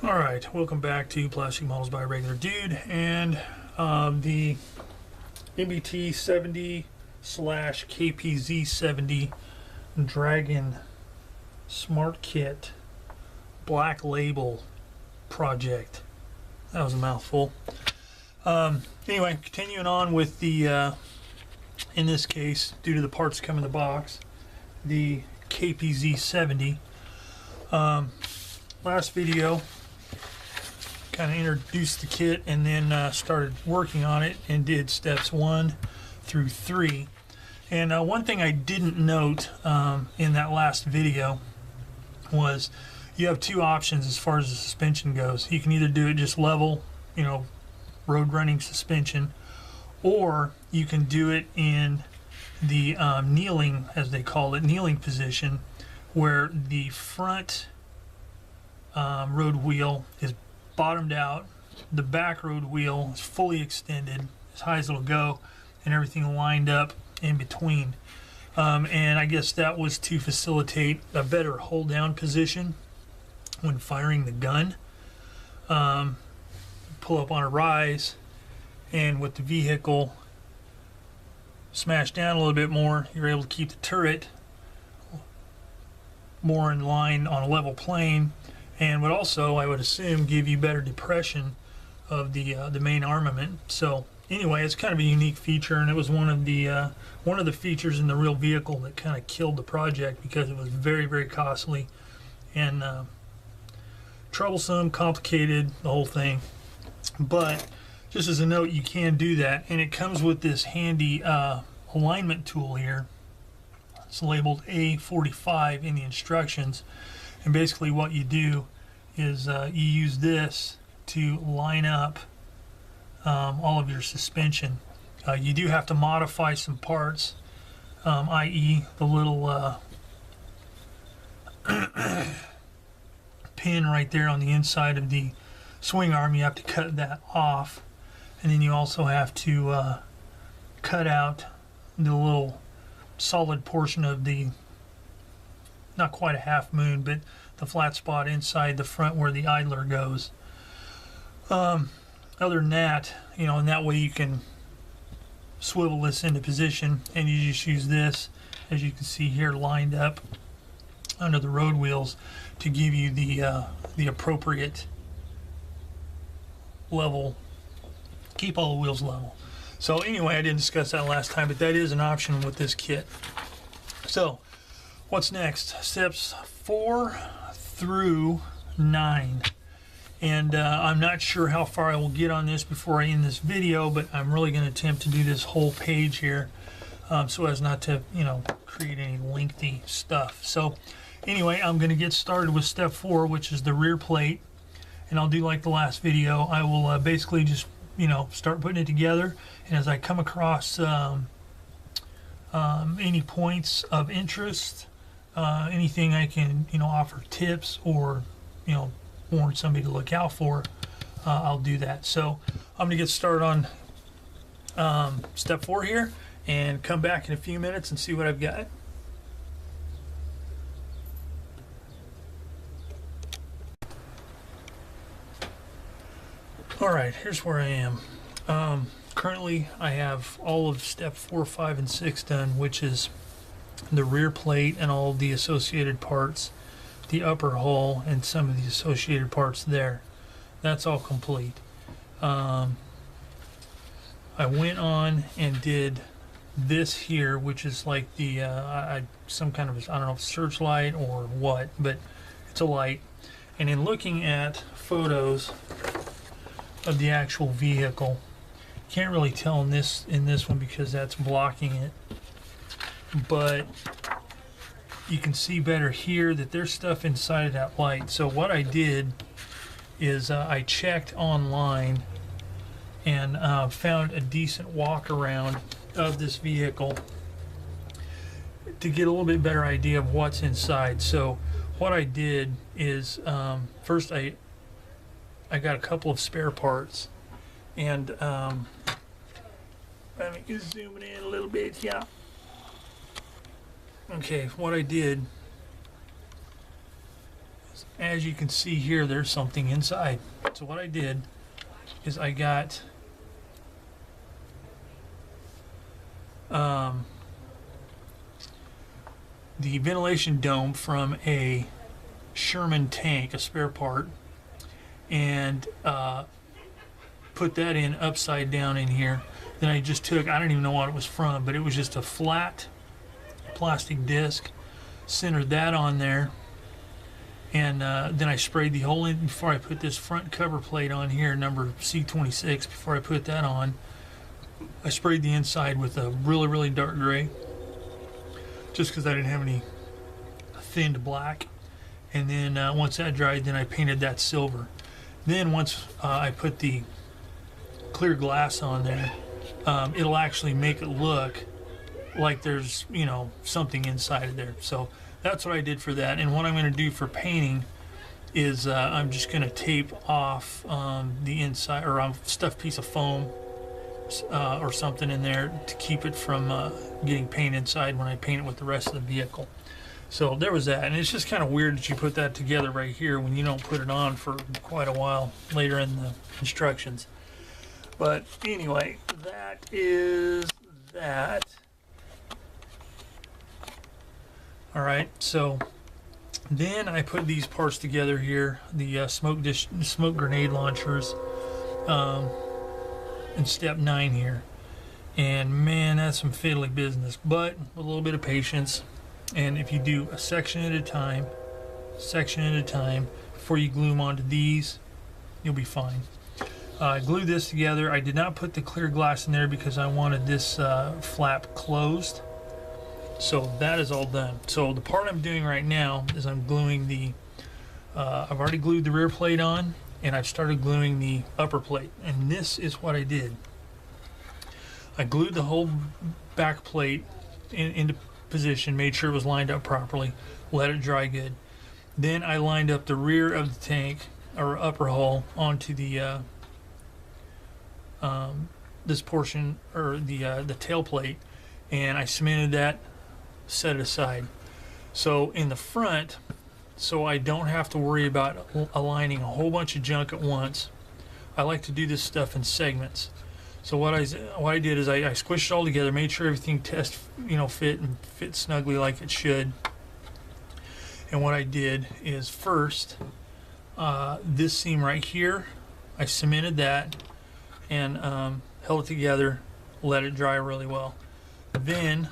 Alright, welcome back to Plastic Models by Regular Dude, and the MBT 70 slash KPZ 70 Dragon Smart Kit Black Label project. That was a mouthful. Anyway, continuing on with the, in this case, due to the parts come in the box, the KPZ 70. Last video kind of introduced the kit and then started working on it and did steps 1 through 3. And one thing I didn't note in that last video was you have two options as far as the suspension goes. You can either do it just level, you know, road running suspension, or you can do it in the kneeling, as they call it, kneeling position, where the front road wheel is bottomed out, the back road wheel is fully extended as high as it'll go, and everything lined up in between. And I guess that was to facilitate a better hold down position when firing the gun. Pull up on a rise, and with the vehicle smashed down a little bit more, you're able to keep the turret more in line on a level plane, and would also, I would assume, give you better depression of the main armament. So anyway, it's kind of a unique feature, and it was one of the features in the real vehicle that kind of killed the project, because it was very, very costly and troublesome, complicated, the whole thing. But just as a note, you can do that, and it comes with this handy alignment tool here. It's labeled A45 in the instructions. And basically what you do is you use this to line up all of your suspension. You do have to modify some parts, i.e. the little pin right there on the inside of the swing arm. You have to cut that off, and then you also have to cut out the little solid portion of the, not quite a half moon, but the flat spot inside the front where the idler goes. Other than that, you know, and that way you can swivel this into position, and you just use this, as you can see here, lined up under the road wheels to give you the appropriate level, keep all the wheels level. So anyway, I didn't discuss that last time, but that is an option with this kit. So what's next? Steps 4 through 9. And I'm not sure how far I will get on this before I end this video, but I'm really going to attempt to do this whole page here, so as not to, you know, create any lengthy stuff. So anyway, I'm going to get started with step 4, which is the rear plate. And I'll do like the last video. I will basically just, you know, start putting it together, and as I come across any points of interest, anything I can, you know, offer tips or, you know, warn somebody to look out for, I'll do that. So I'm gonna get started on step 4 here, and come back in a few minutes and see what I've got. Alright, here's where I am. Currently I have all of step 4, 5, and 6 done, which is the rear plate and all of the associated parts, the upper hull and some of the associated parts there. That's all complete. I went on and did this here, which is like the some kind of, I don't know if searchlight or what, but it's a light. And in looking at photos of the actual vehicle, can't really tell in this one because that's blocking it, but you can see better here that there's stuff inside of that light. So what I did is I checked online and found a decent walk around of this vehicle to get a little bit better idea of what's inside. So what I did is first I got a couple of spare parts, and let me just zoom it in a little bit. Yeah. Okay, what I did is as you can see here, there's something inside. So what I did is I got the ventilation dome from a Sherman tank, a spare part, and put that in upside down in here. Then I just took, I don't even know what it was from, but it was just a flat plastic disc, centered that on there, and then I sprayed the hole in before I put this front cover plate on here, number C26. Before I put that on, I sprayed the inside with a really dark gray, just because I didn't have any thinned black. And then once that dried, then I painted that silver. Then once I put the clear glass on there, it'll actually make it look like there's, you know, something inside of there. So that's what I did for that. And what I'm going to do for painting is I'm just going to tape off the inside, or stuff piece of foam or something in there to keep it from getting paint inside when I paint it with the rest of the vehicle. So there was that. And it's just kind of weird that you put that together right here when you don't put it on for quite a while later in the instructions. But anyway, that is that. All right, so then I put these parts together here, the smoke grenade launchers, in step 9 here. And man, that's some fiddly business, but a little bit of patience. And if you do a section at a time, before you glue them onto these, you'll be fine. I glued this together. I did not put the clear glass in there because I wanted this flap closed. So that is all done. So the part I'm doing right now is I'm gluing the, I've already glued the rear plate on, and I've started gluing the upper plate. And this is what I did. I glued the whole back plate into position, made sure it was lined up properly, let it dry good. Then I lined up the rear of the tank, or upper hull, onto the this portion, or the tail plate, and I cemented that, set it aside. So in the front, so I don't have to worry about aligning a whole bunch of junk at once, I like to do this stuff in segments. So what I did is I squished it all together, made sure everything fit snugly like it should. And what I did is first, this seam right here, I cemented that and held it together, let it dry really well. Then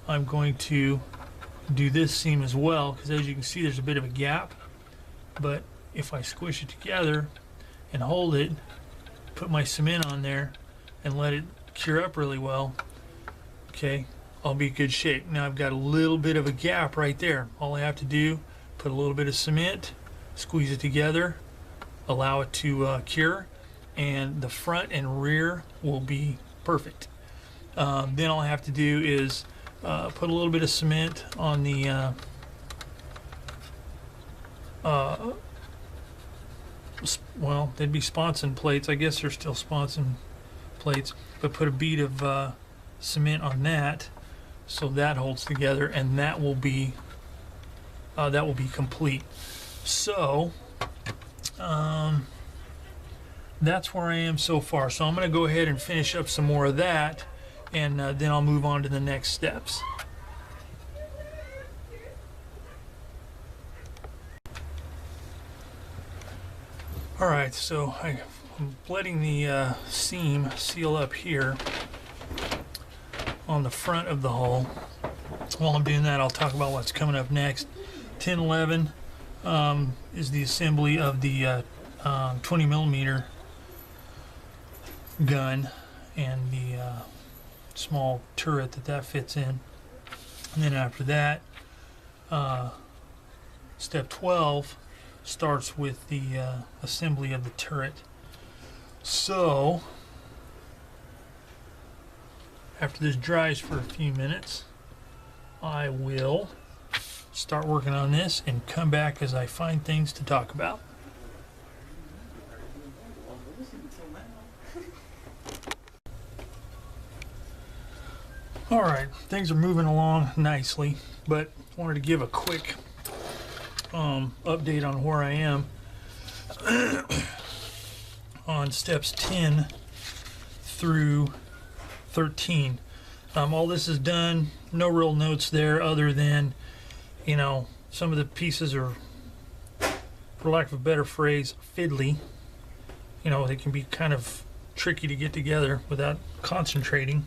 I'm going to do this seam as well, because as you can see there's a bit of a gap, but if I squish it together and hold it, put my cement on there and let it cure up really well, okay, I'll be in good shape. Now I've got a little bit of a gap right there. All I have to do, put a little bit of cement, squeeze it together, allow it to cure, and the front and rear will be perfect. Then all I have to do is put a little bit of cement on the well, they'd be sponson plates. I guess they're still sponson plates, but put a bead of cement on that so that holds together, and that will be complete. So that's where I am so far. So I'm going to go ahead and finish up some more of that, and then I'll move on to the next steps. Alright, so I'm letting the seam seal up here on the front of the hull. While I'm doing that, I'll talk about what's coming up next. 1011 is the assembly of the 20 millimeter gun and the small turret that fits in. And then after that, step 12 starts with the assembly of the turret. So after this dries for a few minutes, I will start working on this and come back as I find things to talk about. Alright, things are moving along nicely, but wanted to give a quick update on where I am on steps 10 through 13. All this is done, no real notes there other than, you know, some of the pieces are, for lack of a better phrase, fiddly. You know, they can be kind of tricky to get together without concentrating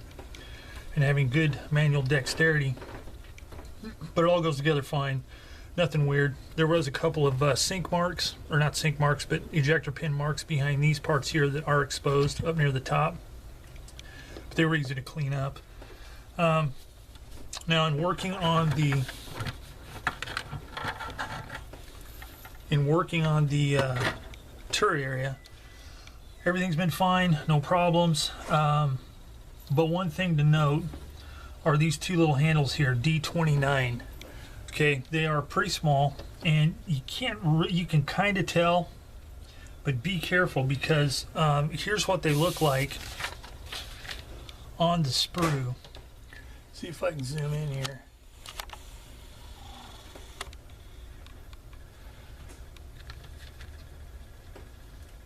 and having good manual dexterity. But it all goes together fine. Nothing weird. There was a couple of sink marks, or not sink marks, but ejector pin marks behind these parts here that are exposed up near the top. But they were easy to clean up. Now, in working on the turret area, everything's been fine, no problems. But one thing to note are these two little handles here, D29. Okay, they are pretty small, and you can kind of tell, but be careful because here's what they look like on the sprue. See if I can zoom in here.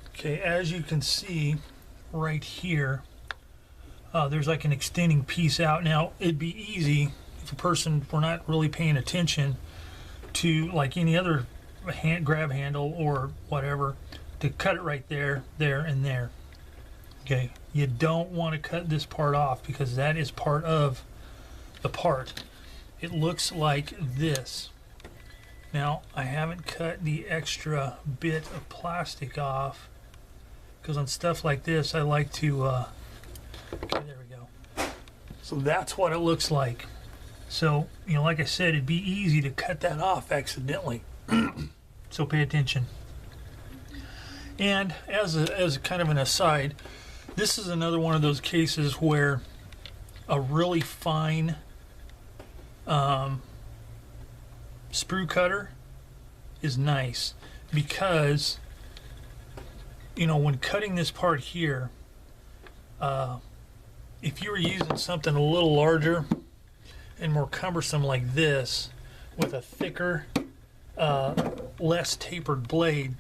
Okay, as you can see right here, there's like an extending piece out. Now, it'd be easy if a person were not really paying attention to, like any other grab handle or whatever, to cut it right there, there, and there. Okay, you don't want to cut this part off because that is part of the part. It looks like this. Now, I haven't cut the extra bit of plastic off because on stuff like this, I like to, okay, there we go. So that's what it looks like. So, you know, like I said, it'd be easy to cut that off accidentally. So pay attention. And as a kind of an aside, this is another one of those cases where a really fine sprue cutter is nice because, you know, when cutting this part here, if you were using something a little larger and more cumbersome like this with a thicker, less tapered blade,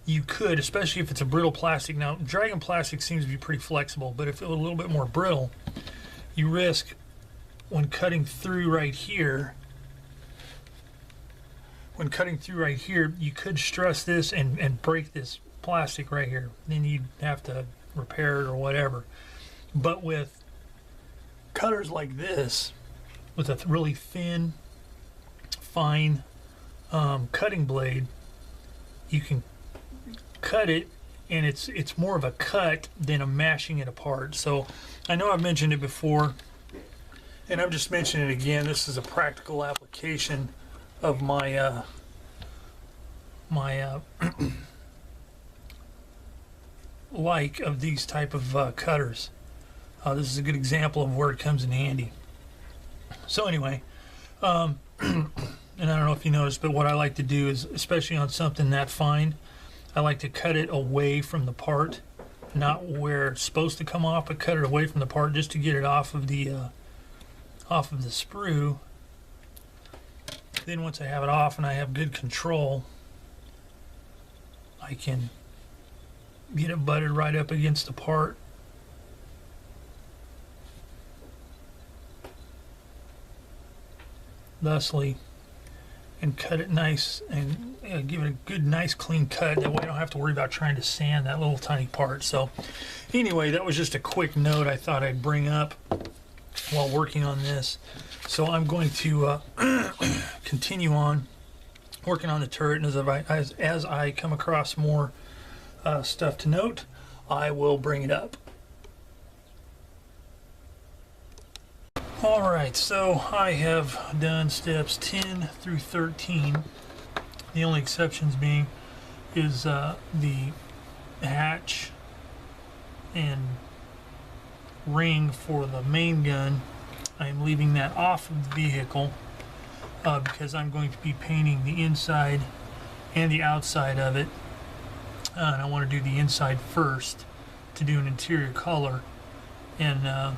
you could, especially if it's a brittle plastic. Now, Dragon plastic seems to be pretty flexible, but if it was a little bit more brittle, you risk when cutting through right here, you could stress this and break this plastic right here. Then you'd have to repair it or whatever. But with cutters like this, with a really thin, fine cutting blade, you can cut it, and it's more of a cut than a mashing it apart. So I know I've mentioned it before, and I'm just mentioning it again. This is a practical application of my like of these type of cutters. This is a good example of where it comes in handy. So anyway, and I don't know if you noticed, but what I like to do is, especially on something that fine, I like to cut it away from the part, not where it's supposed to come off, but cut it away from the part just to get it off of the sprue. Then once I have it off and I have good control, I can get it butted right up against the part. Thusly, and cut it nice and give it a good, nice, clean cut. That way I don't have to worry about trying to sand that little tiny part. So anyway, that was just a quick note I thought I'd bring up while working on this. So I'm going to continue on working on the turret, and as I come across more stuff to note, I will bring it up. Alright, so I have done steps 10 through 13. The only exceptions being is the hatch and ring for the main gun. I am leaving that off of the vehicle because I'm going to be painting the inside and the outside of it. And I want to do the inside first to do an interior color. And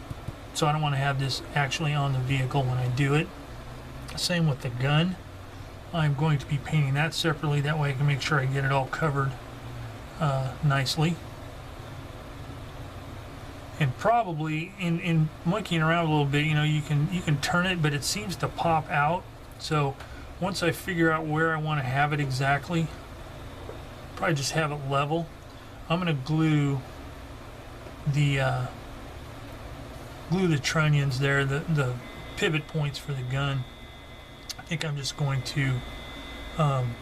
so I don't want to have this actually on the vehicle when I do it. Same with the gun. I'm going to be painting that separately. That way I can make sure I get it all covered nicely. And probably in monkeying around a little bit, you know, you can turn it, but it seems to pop out. So once I figure out where I want to have it exactly, probably just have it level. I'm going to glue the trunnions there, the pivot points for the gun. I think I'm just going to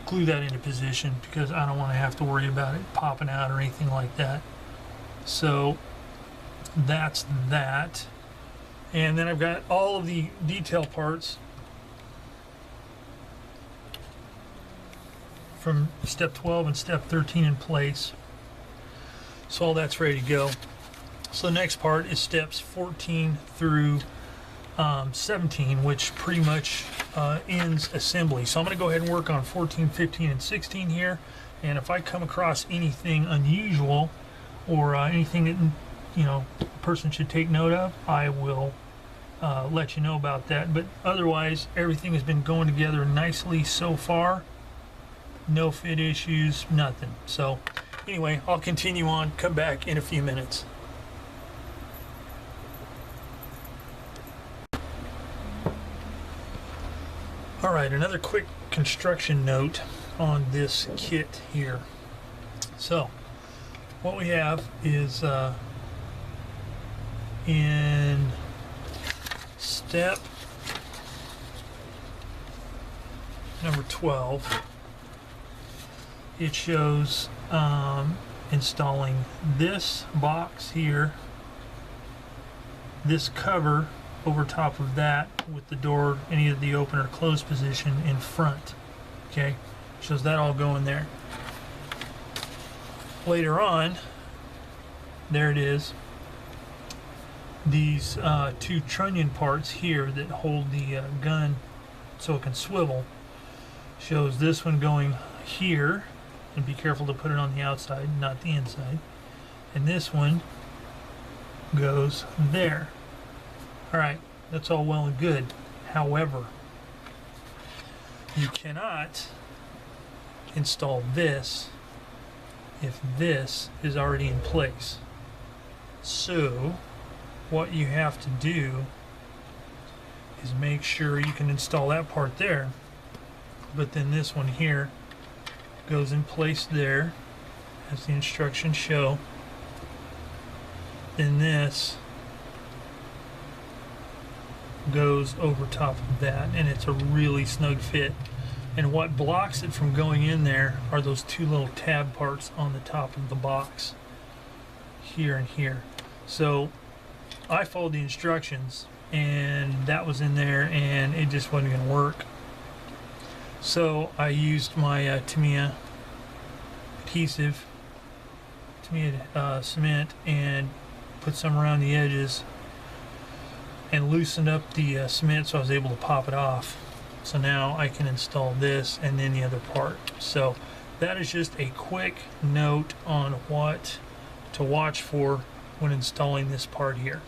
glue that into position because I don't want to have to worry about it popping out or anything like that. So that's that. And then I've got all of the detail parts from step 12 and step 13 in place. So all that's ready to go. So the next part is steps 14 through 17, which pretty much ends assembly. So I'm going to go ahead and work on 14, 15, and 16 here. And if I come across anything unusual or anything that, you know, a person should take note of, I will let you know about that. But otherwise, everything has been going together nicely so far. No fit issues, nothing. So anyway, I'll continue on, come back in a few minutes. All right, another quick construction note on this kit here. So what we have is in step number 12, it shows installing this box here, this cover over top of that with the door in either the open or closed position in front. Okay, shows that all going there. Later on, there it is, these two trunnion parts here that hold the gun so it can swivel, shows this one going here, and be careful to put it on the outside, not the inside, and this one goes there. Alright, that's all well and good. However, you cannot install this if this is already in place. So what you have to do is make sure you can install that part there, but then this one here goes in place there as the instructions show. Then this goes over top of that, and it's a really snug fit. And what blocks it from going in there are those two little tab parts on the top of the box here and here. So I followed the instructions and that was in there and it just wasn't going to work. So I used my Tamiya adhesive, Tamiya cement, and put some around the edges and loosened up the cement so I was able to pop it off. So now I can install this and then the other part. So that is just a quick note on what to watch for when installing this part here.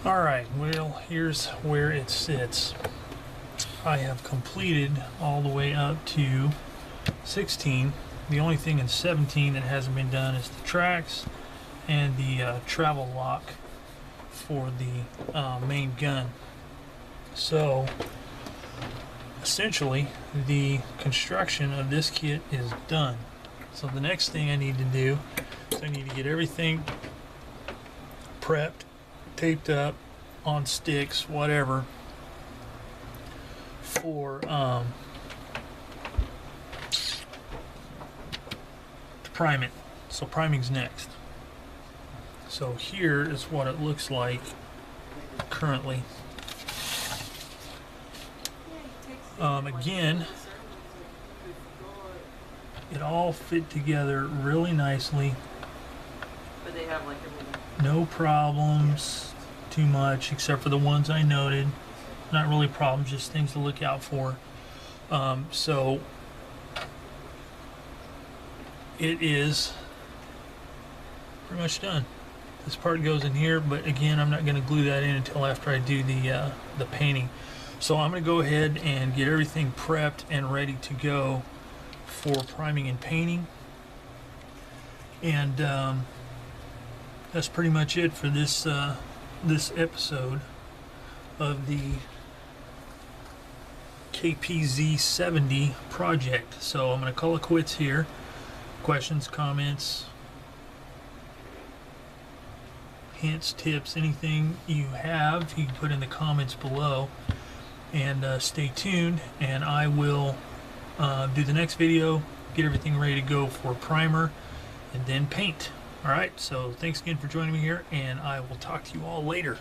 Alright, well, here's where it sits. I have completed all the way up to 16. The only thing in 17 that hasn't been done is the tracks and the travel lock for the main gun. So essentially the construction of this kit is done. So the next thing I need to do is I need to get everything prepped, taped up on sticks, whatever, for to prime it. So priming's next. So here is what it looks like currently. Again, it all fit together really nicely. But they have like no problems too much, except for the ones I noted. Not really problems, just things to look out for. So it is pretty much done. This part goes in here, but again, I'm not going to glue that in until after I do the painting. So I'm going to go ahead and get everything prepped and ready to go for priming and painting. And that's pretty much it for this this episode of the KPZ70 project. So I'm going to call it quits here. Questions, comments, hints, tips, anything you have, you can put in the comments below. And stay tuned, and I will do the next video, get everything ready to go for primer and then paint. Alright, so thanks again for joining me here, and I will talk to you all later.